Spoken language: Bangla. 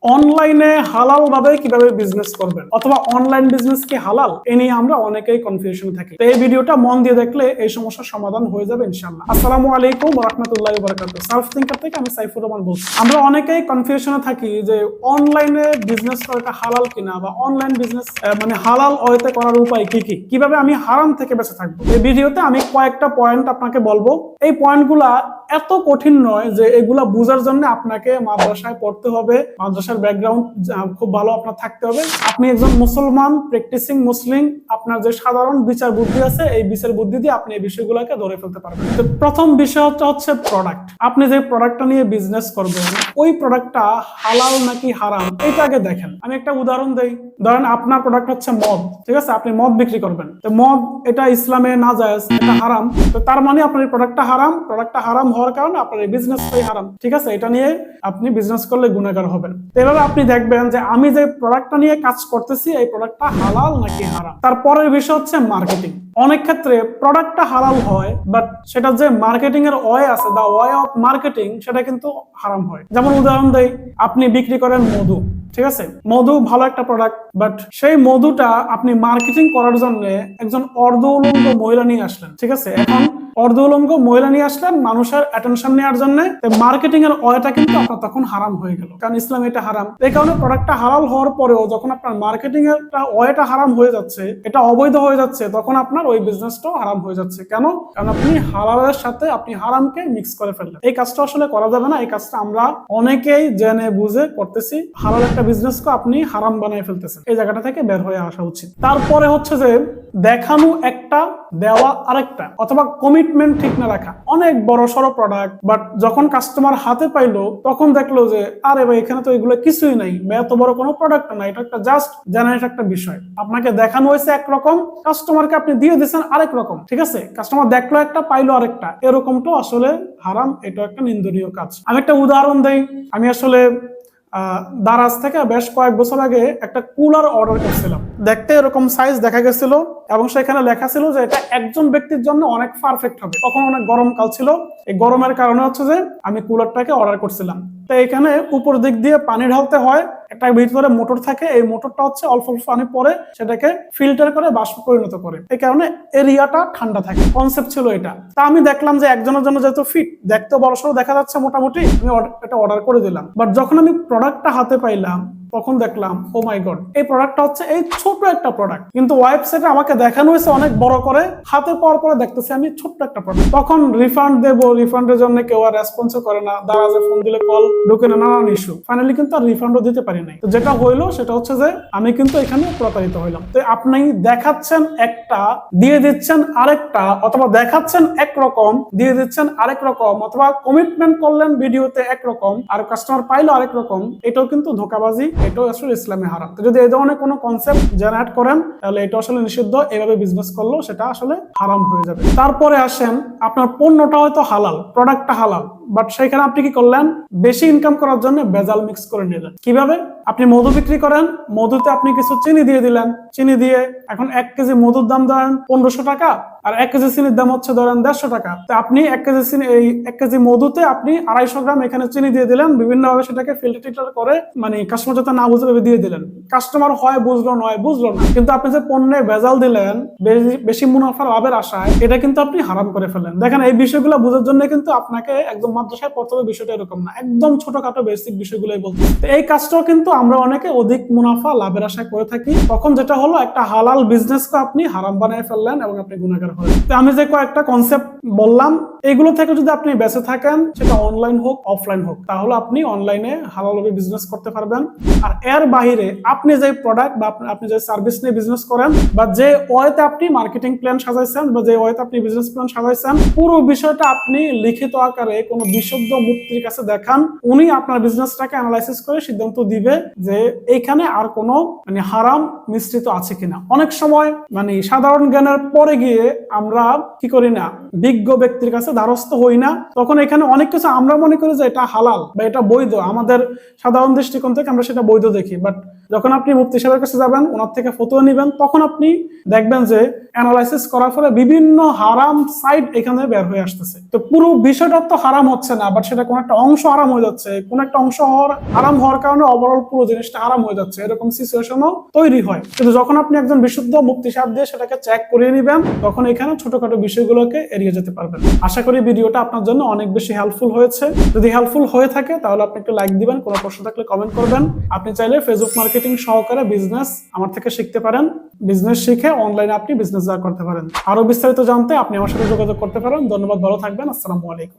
অনলাইনে হালাল ভাবে কিভাবে বিজনেস করবেন অথবা অনলাইন বিজনেস কি হালাল এ নিয়ে আমরা অনেকেই কনফিউশন থাকি। তো এই ভিডিওটা মন দিয়ে দেখলে এই সমস্যার সমাধান হয়ে যাবে ইনশাআল্লাহ। আসসালামু আলাইকুম ওয়া রাহমাতুল্লাহি ওয়া বারাকাতুহু। সার্ফ থিংকার থেকে আমি সাইফুর রহমান বলছি। আমরা অনেকেই কনফিউশনে থাকি যে অনলাইনে বিজনেস করাটা হালাল কিনা বা অনলাইন বিজনেস মানে হালাল ওয়েতে করার উপায় কি কি, কিভাবে আমি হারাম থেকে বেঁচে থাকবো। এই ভিডিওতে আমি কয়েকটা পয়েন্ট আপনাকে বলবো। এই পয়েন্টগুলা এত কঠিন নয় যে এগুলা বোঝার জন্য আপনাকে মাদ্রাসায় পড়তে হবে, মাদ্রাসার ব্যাকগ্রাউন্ড খুব ভালো আপনার থাকতে হবে। আপনি একজন মুসলমান প্র্যাকটিসিং মুসলিম, আপনার যে সাধারণ বিচার বুদ্ধি আছে এই বিচার বুদ্ধি দিয়ে আপনি এই বিষয়গুলোকে ধরে ফেলতে পারবেন। তো প্রথম বিষয়টা হচ্ছে প্রোডাক্ট। আপনি যে প্রোডাক্টটা নিয়ে বিজনেস করবেন ওই প্রোডাক্টটা হালাল নাকি হারাম এটা আগে দেখেন। আমি একটা উদাহরণ দেই। ধরেন আপনার প্রোডাক্ট হচ্ছে মদ, ঠিক আছে, আপনি মদ বিক্রি করবেন। তো মদ এটা ইসলামে নাজায়েজ, এটা হারাম। তো তার মানে আপনার এই প্রোডাক্টটা হারাম, প্রোডাক্টটা হারাম হওয়ার কারণে আপনার এই বিজনেসটাই হারাম, ঠিক আছে। এটা নিয়ে আপনি বিজনেস করলে গুনাহগার হবেন। এভাবে আপনি দেখবেন যে আমি যে প্রোডাক্টটা নিয়ে কাজ করতেছি এই প্রোডাক্টটা হালাল নাকি হারাম। তারপরের বিষয় হচ্ছে মার্কেটিং। অনেক ক্ষেত্রে প্রোডাক্টটা হালাল হয় বাট সেটা যে মার্কেটিং এর ওয়ে আছে, দা ওয়ে অফ মার্কেটিং, সেটা কিন্তু হারাম হয়। যেমন উদাহরণ দেই, আপনি বিক্রি করেন মধু, ঠিক আছে, মধু ভালো একটা প্রোডাক্ট, বাট সেই মধুটা আপনি মার্কেটিং করার জন্য একজন অর্ধ উলঙ্গ মহিলা নিয়ে আসলেন, ঠিক আছে। এখন অর্ধ উলঙ্গ মহিলা নিয়ে আসলেন মানুষের অ্যাটেনশন নেওয়ার জন্য, মার্কেটিং এর ওয়েটা কিন্তু আপনার তখন হারাম হয়ে গেল, কারণ ইসলাম এটা হারাম। এই কারণে প্রোডাক্টটা হালাল হওয়ার পরেও যখন আপনার মার্কেটিং এর ওয়েটা হারাম হয়ে যাচ্ছে, এটা অবৈধ হয়ে যাচ্ছে, তখন আপনার ওই বিজনেসটাও হারাম হয়ে যাচ্ছে। কেন? কারণ আপনি হালালের সাথে আপনি হারামকে মিক্স করে ফেললেন। এই কাজটা আসলে করা যাবে না। এই কাজটা আমরা অনেকেই জেনে বুঝে করতেছি। হালাল একটা বিজনেসকে আপনি হারাম বানিয়ে ফেলতেছেন। এই জায়গাটা থেকে বের হয়ে আসা উচিত। তারপরে হচ্ছে যে দেখানো একটা, দেওয়া আরেকটা, অথবা কমিটমেন্ট ঠিক না রাখা। অনেক বড় সড়ো প্রোডাক্ট, বাট যখন কাস্টমার হাতে পাইলো তখন দেখলো যে আরে ভাই এখানে তো এগুলো কিছুই নাই, এত বড় কোনো প্রোডাক্ট না, এটা একটা জাস্ট জেনারেট একটা বিষয়। আপনাকে দেখানো হয়েছে একরকম, কাস্টমারকে আপনি দিয়ে দিচ্ছেন আরেক রকম, ঠিক আছে। কাস্টমার দেখলো একটা, পাইলো আরেকটা, এরকমটা আসলে হারাম, এটা একটা নিন্দনীয় কাজ। আমি একটা উদাহরণ দেই। আমি আসলে দারাজ থেকে বেশ কয়েক বছর আগে একটা কুলার অর্ডার করছিলাম। দেখতে এরকম সাইজ দেখা গেছিল এবং সেখানে লেখা ছিল যে এটা একজন ব্যক্তির জন্য অনেক পারফেক্ট হবে। তখন অনেক গরমকাল ছিল, এই গরমের কারণে হচ্ছে যে আমি কুলারটাকে অর্ডার করছিলাম। তো এখানে উপর দিক দিয়ে পানি ঢালতে হয়, একটা ভিতরে মোটর থাকে, এই মোটরটা হচ্ছে অল্প অল্প পানি পরে সেটাকে ফিল্টার করে বাষ্প পরিণত করে, এই কারণে এরিয়াটা ঠান্ডা থাকে। কনসেপ্ট ছিল এটা। তা আমি দেখলাম যে একজনের জন্য যেহেতু ফিট, দেখতে বড়সড় দেখা যাচ্ছে মোটামুটি, আমি এটা অর্ডার করে দিলাম। বাট যখন আমি প্রোডাক্টটা হাতে পাইলাম তখন দেখলাম ও মাই গড, এই প্রোডাক্টটা হচ্ছে এই ছোট একটা প্রোডাক্ট, কিন্তু ওয়েবসাইটে আমাকে দেখানো হয়েছে অনেক বড় করে, হাতে পাওয়ার পরে দেখতেছি আমি ছোট্ট একটা প্রোডাক্ট। তখন রিফান্ড দেবো, রিফান্ডের জন্য কেউ আর রেসপন্সও করে না, দারাজে ফোন দিলে কল ঢুকে না, নানান ইস্যু। ফাইনালি কিন্তু আর রিফান্ডও দিতে পারি নাই। তো যেটা হইলো সেটা হচ্ছে যে আমি কিন্তু এখানে প্রতারিত হইলাম। তো আপনি দেখাচ্ছেন একটা, দিয়ে দিচ্ছেন আরেকটা, অথবা দেখাচ্ছেন একরকম, দিয়ে দিচ্ছেন আরেক রকম, অথবা কমিটমেন্ট করলেন ভিডিওতে একরকম আর কাস্টমার পাইলো আরেক রকম, এটাও কিন্তু ধোঁকাবাজি, এটাও আসলে ইসলামে হারাম। তো যদি এই ধরনের কোনো কনসেপ্ট জেনারেট করেন তাহলে এটা আসলে নিষিদ্ধ। এভাবে বিজনেস করলেও সেটা আসলে হারাম হয়ে যাবে। তারপরে আসেন, আপনার পণ্যটা হয়তো হালাল, প্রোডাক্টটা হালাল, বাট সেখানে আপনি কি করলেন, বেশি ইনকাম করার জন্য ভেজাল মিক্স করে নিলেন। কিভাবে? আপনি মধু বিক্রি করেন, মধুতে আপনি কিছু চিনি দিয়ে দিলেন, চিনি দিয়ে এখন 1 কেজি মধুর দাম ধরেন 1500 টাকা, আর 1 কেজি চিনির দাম হচ্ছে ধরেন 150 টাকা। তো আপনি 1 কেজি চিনি, এই 1 কেজি মধুতে আপনি 250 গ্রাম এখানে চিনি দিয়ে দিলেন, বিভিন্নভাবে সেটাকে ফিল্টার করে, মানে কাস্টমার যাতে না বুঝতে দিয়ে দিলেন। কাস্টমার হয় বুঝলো, নয় বুঝলো না, কিন্তু আপনি যে পণ্যে ভেজাল দিলেন বেশি মুনাফা লাভের আশায়, এটা কিন্তু আপনি হারাম করে ফেলেন। দেখেন এই বিষয়গুলো বোঝার জন্য কিন্তু আপনাকে একদম মাদ্রাসায় পড়তে হবে, বিষয়টা এরকম না, একদম ছোটখাটো বেসিক বিষয়গুলোই বলতে। এই কাজটাও কিন্তু আমরা অনেকে অধিক মুনাফা লাভের আশায় করে থাকি। তখন যেটা হলো, একটা হালাল বিজনেসকে আপনি হারাম বানিয়ে ফেললেন এবং আপনি গুনাহগার হলেন। তো আমি যে কয়েকটা কনসেপ্ট বললাম, এগুলো থেকে যদি আপনি বেঁচে থাকেন, সেটা অনলাইন হোক অফলাইন হোক, তাহলে আপনি অনলাইনে হালালভাবে বিজনেস করতে পারবেন। আর এর বাইরে আপনি যে প্রোডাক্ট বা আপনি যে সার্ভিস নিয়ে বিজনেস করেন, বা যে ওয়েতে আপনি মার্কেটিং প্ল্যান সাজাইছেন, বা যে ওয়েতে আপনি বিজনেস প্ল্যান সাজাইছেন, পুরো বিষয়টা আপনি লিখিত আকারে কোনো বিশুদ্ধ মুক্তির কাছে দেখান। উনি আপনার বিজনেসটাকে অ্যানালাইসিস করে সিদ্ধান্ত দিবে যে এইখানে আর কোনো মানে হারাম মিশ্রিত আছে কিনা। অনেক সময় মানে সাধারণ জ্ঞানের পরে গিয়ে আমরা কি করি না, বিজ্ঞ ব্যক্তির কাছে দ্বারস্থ হই না। তখন এখানে অনেক কিছু আমরা মনে করি যে এটা হালাল বা এটা বৈধ, আমাদের সাধারণ দৃষ্টিকোণ থেকে আমরা সেটা বৈধ দেখি, বাট যখন আপনি মুফতি সাহেবের কাছে যাবেন, ওনার থেকে ফতোয়া নেবেন, তখন আপনি দেখবেন যে অ্যানালাইসিস করার ফলে বিভিন্ন হারাম সাইট এখানে বের হয়ে আসতেছে। তো পুরো বিষয়টা তো হারাম হচ্ছে না, বাট সেটা কোনো একটা অংশ হারাম হয়ে যাচ্ছে, কোনো একটা অংশ হারাম হওয়ার কারণে ওভারঅল পুরো জিনিসটা হারাম হয়ে যাচ্ছে, এরকম সিচুয়েশনও তৈরি হয়। কিন্তু যখন আপনি একজন বিশুদ্ধ মুফতি সাহেব দিয়ে সেটাকে চেক করিয়ে নেবেন, তখন এখানে ছোটখাটো বিষয়গুলোকে এড়িয়ে যেতে পারবেন। আশা করি ভিডিওটা আপনার জন্য অনেক বেশি হেল্পফুল হয়েছে। যদি হেল্পফুল হয়ে থাকে তাহলে আপনি একটু লাইক দিবেন, কোনো প্রশ্ন থাকলে কমেন্ট করবেন। আপনি চাইলে ফেসবুক মার্কেটিং সহকারে বিজনেস আমার থেকে শিখতে পারেন। বিজনেস শিখে অনলাইনে আপনি বিজনেস করতে পারেন। আরো বিস্তারিত জানতে আপনি আমার সাথে যোগাযোগ করতে পারেন। ধন্যবাদ, ভালো থাকবেন। আসসালামু আলাইকুম।